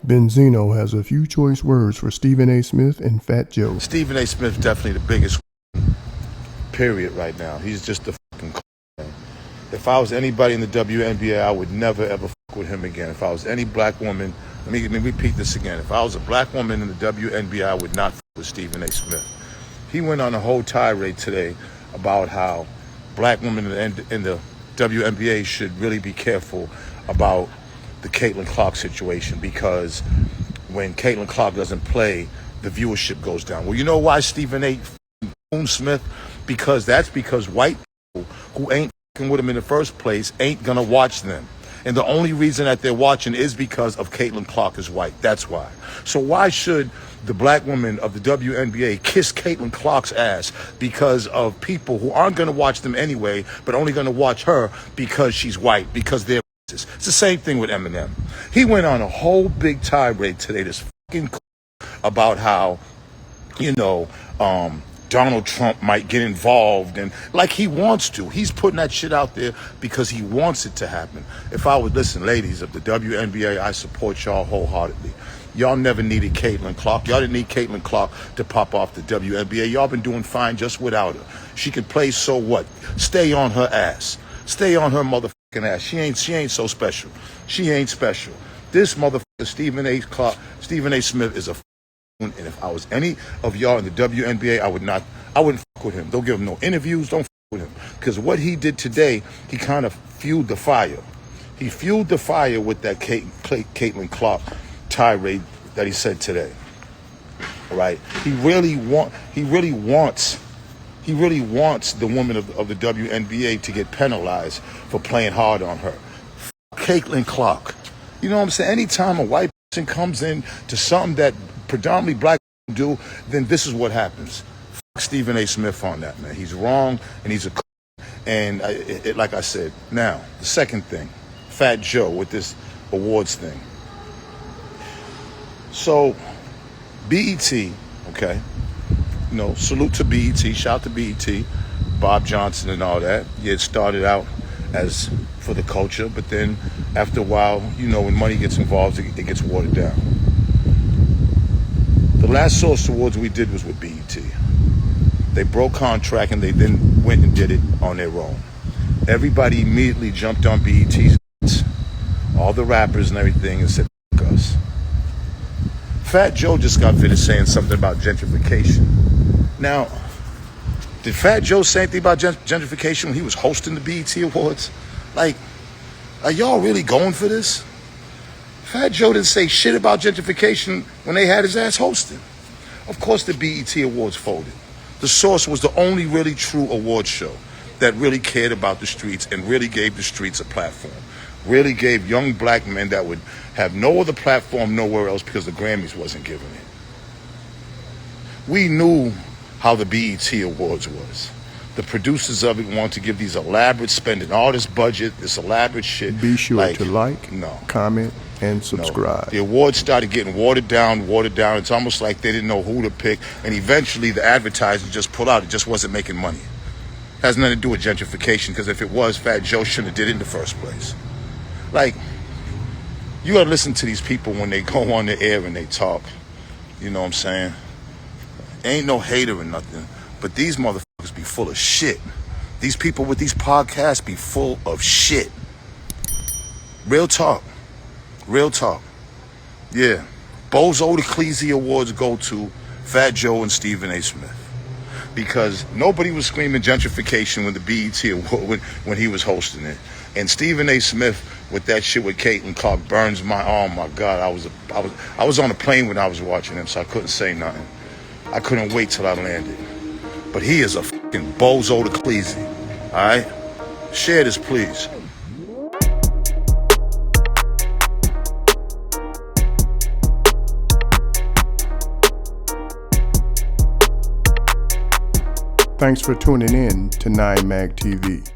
Benzino has a few choice words for Stephen A. Smith and Fat Joe. Stephen A. Smith definitely the biggest period right now. He's just the fucking man. If I was anybody in the WNBA, I would never ever fuck with him again. If I was any black woman, let me repeat this again. If I was a black woman in the WNBA, I would not fuck with Stephen A. Smith. He went on a whole tirade today about how black women in the WNBA should really be careful about the Caitlin Clark situation, because when Caitlin Clark doesn't play, the viewership goes down. Well, you know why, Stephen A. Smith? Because white people who ain't fucking with him in the first place ain't gonna watch them. And the only reason that they're watching is because of Caitlin Clark is white. That's why. So why should the black woman of the WNBA kiss Caitlin Clark's ass because of people who aren't going to watch them anyway, but only going to watch her because she's white, because they're racist? It's the same thing with Eminem. He went on a whole big tirade today, this fucking about how, Donald Trump might get involved, and like he wants to. He's putting that shit out there because he wants it to happen. If I would listen, ladies of the WNBA, I support y'all wholeheartedly. Y'all never needed Caitlin Clark. Y'all didn't need Caitlin Clark to pop off the WNBA. Y'all been doing fine just without her. She can play, so what? Stay on her ass. Stay on her motherfucking ass. She ain't so special. She ain't special. This motherfucker, Stephen A. Smith is a. And if I was any of y'all in the WNBA, I wouldn't fuck with him. Don't give him no interviews. Don't fuck with him. Because what he did today, he kind of fueled the fire. He fueled the fire with that Caitlin Clark tirade that he said today. Right? He really wants the woman of the WNBA to get penalized for playing hard on her. Caitlin Clark. You know what I'm saying? Anytime a white person comes in to something that predominantly black people do, then this is what happens. Fuck Stephen A. Smith on that, man. He's wrong, and he's a and like I said. Now, the second thing, Fat Joe with this awards thing. So, BET, okay, salute to BET, shout to BET, Bob Johnson and all that. Yeah, it started out as for the culture, but then after a while, when money gets involved, it gets watered down. The last Source Awards we did was with BET. They broke contract and they then went and did it on their own. Everybody immediately jumped on BET's nuts, all the rappers and everything, and said, fuck us. Fat Joe just got finished saying something about gentrification. Now, did Fat Joe say anything about gentrification when he was hosting the BET Awards? Like, are y'all really going for this? Fat Joe didn't say shit about gentrification when they had his ass hosting. Of course the BET Awards folded. The Source was the only really true award show that really cared about the streets and really gave the streets a platform. Really gave young black men that would have no other platform nowhere else because the Grammys wasn't giving it. We knew how the BET Awards was. The producers of it want to give these elaborate, spending all this budget, this elaborate shit. Be sure to like, comment, and subscribe. The awards started getting watered down. It's almost like they didn't know who to pick. And eventually the advertisers just pulled out. It just wasn't making money. It has nothing to do with gentrification, because if it was, Fat Joe shouldn't have did it in the first place. Like, you gotta listen to these people when they go on the air and they talk. You know what I'm saying? Ain't no hater or nothing. But these motherfuckers be full of shit. These people with these podcasts be full of shit. Real talk. Yeah. Bozo the Cleazy awards go to Fat Joe and Stephen A. Smith. Because nobody was screaming gentrification when the BET Award, when he was hosting it. And Stephen A. Smith with that shit with Caitlin Clark burns my, oh my God. I was on a plane when I was watching him, so I couldn't say nothing. I couldn't wait till I landed. But he is a fucking Bozo to Cleazy. Alright? Share this, please. Thanks for tuning in to 9 Mag TV.